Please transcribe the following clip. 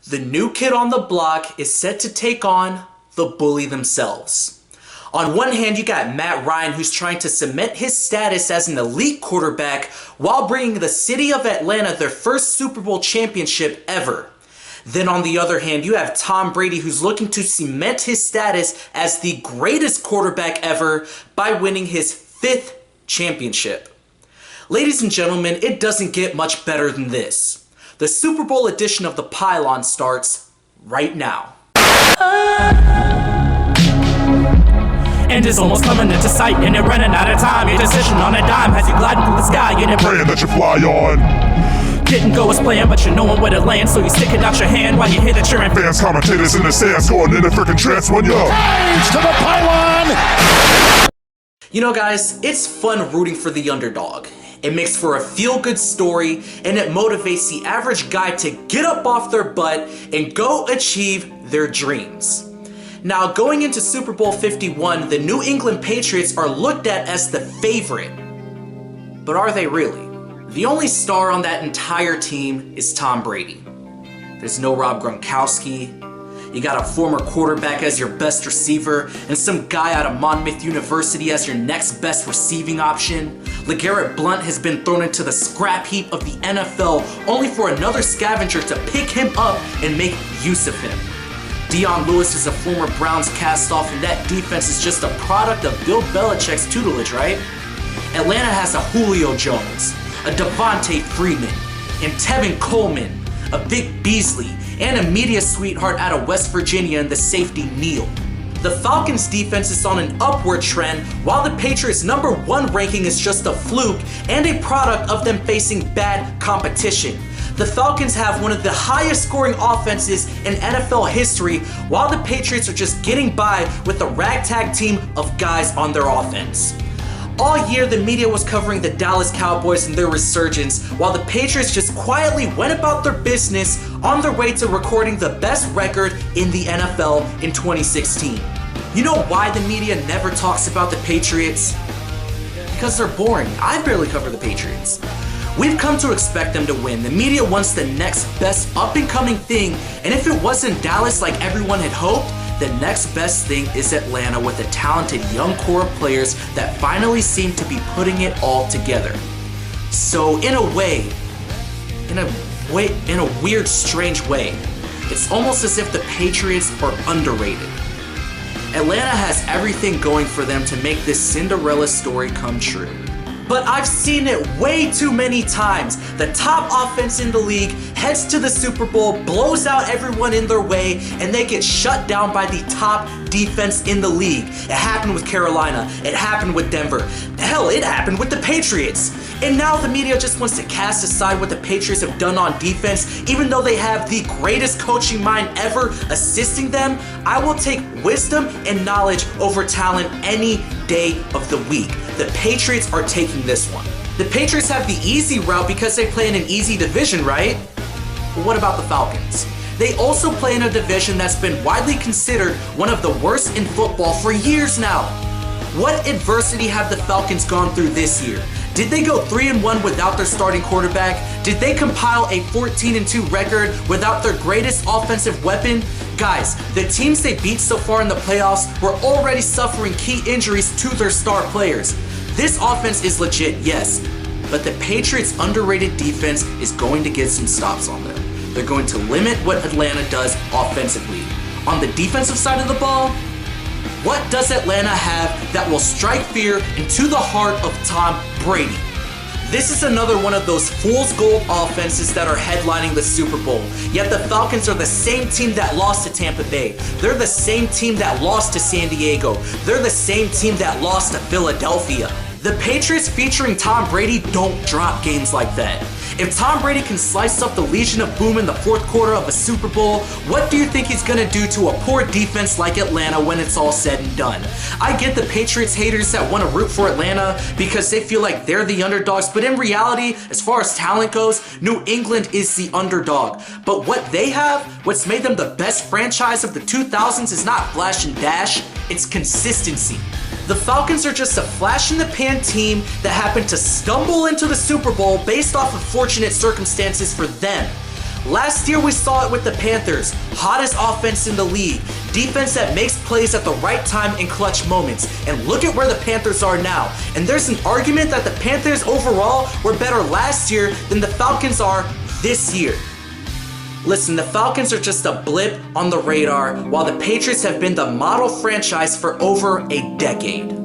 The new kid on the block is set to take on the bully themselves. On one hand, you got Matt Ryan, who's trying to cement his status as an elite quarterback while bringing the city of Atlanta their first Super Bowl championship ever. Then on the other hand, you have Tom Brady, who's looking to cement his status as the greatest quarterback ever by winning his 5th championship. Ladies and gentlemen, it doesn't get much better than this. The Super Bowl edition of The Pylon starts right now. And it's almost coming into sight, and they're running out of time. Your decision on a dime has you gliding through the sky, and they're praying that you fly on. Didn't go as planned, but you're knowing where to land, so you stick it out your hand while you hear the cheering. Fans, commentators in the stands going in a freaking trance when you're Praise to the pylon. You know, guys, it's fun rooting for the underdog. It makes for a feel-good story, and it motivates the average guy to get up off their butt and go achieve their dreams. Now, going into Super Bowl 51, the New England Patriots are looked at as the favorite. But are they really? The only star on that entire team is Tom Brady. There's no Rob Gronkowski. You got a former quarterback as your best receiver, and some guy out of Monmouth University as your next best receiving option. LeGarrette Blount has been thrown into the scrap heap of the NFL, only for another scavenger to pick him up and make use of him. Dion Lewis is a former Browns cast-off, and that defense is just a product of Bill Belichick's tutelage, right? Atlanta has a Julio Jones, a Devontae Freeman, and Tevin Coleman, a Vic Beasley, and a media sweetheart out of West Virginia in the safety Neal. The Falcons' defense is on an upward trend, while the Patriots' #1 ranking is just a fluke and a product of them facing bad competition. The Falcons have one of the highest scoring offenses in NFL history, while the Patriots are just getting by with a ragtag team of guys on their offense. All year, the media was covering the Dallas Cowboys and their resurgence, while the Patriots just quietly went about their business on their way to recording the best record in the NFL in 2016. You know why the media never talks about the Patriots? Because they're boring. I barely cover the Patriots. We've come to expect them to win. The media wants the next best up-and-coming thing, and if it wasn't Dallas like everyone had hoped, the next best thing is Atlanta with a talented young core of players that finally seem to be putting it all together. So in a weird, strange way, it's almost as if the Patriots are underrated. Atlanta has everything going for them to make this Cinderella story come true. But I've seen it way too many times. The top offense in the league heads to the Super Bowl, blows out everyone in their way, and they get shut down by the top defense in the league. It happened with Carolina. It happened with Denver. Hell, it happened with the Patriots. And now the media just wants to cast aside what the Patriots have done on defense, even though they have the greatest coaching mind ever assisting them. I will take wisdom and knowledge over talent any day of the week. The Patriots are taking this one. The Patriots have the easy route because they play in an easy division, right? But what about the Falcons? They also play in a division that's been widely considered one of the worst in football for years now. What adversity have the Falcons gone through this year? Did they go 3-1 without their starting quarterback? Did they compile a 14-2 record without their greatest offensive weapon? Guys, the teams they beat so far in the playoffs were already suffering key injuries to their star players. This offense is legit, yes, but the Patriots' underrated defense is going to get some stops on them. They're going to limit what Atlanta does offensively. On the defensive side of the ball, what does Atlanta have that will strike fear into the heart of Tom Brady? This is another one of those fool's gold offenses that are headlining the Super Bowl. Yet the Falcons are the same team that lost to Tampa Bay. They're the same team that lost to San Diego. They're the same team that lost to Philadelphia. The Patriots featuring Tom Brady don't drop games like that. If Tom Brady can slice up the Legion of Boom in the 4th quarter of a Super Bowl, what do you think he's gonna do to a poor defense like Atlanta when it's all said and done? I get the Patriots haters that want to root for Atlanta because they feel like they're the underdogs, but in reality, as far as talent goes, New England is the underdog. But what they have, what's made them the best franchise of the 2000s is not flash and dash, it's consistency. The Falcons are just a flash-in-the-pan team that happened to stumble into the Super Bowl based off of fortunate circumstances for them. Last year we saw it with the Panthers, hottest offense in the league, defense that makes plays at the right time in clutch moments, and look at where the Panthers are now. And there's an argument that the Panthers overall were better last year than the Falcons are this year. Listen, the Falcons are just a blip on the radar, while the Patriots have been the model franchise for over a decade.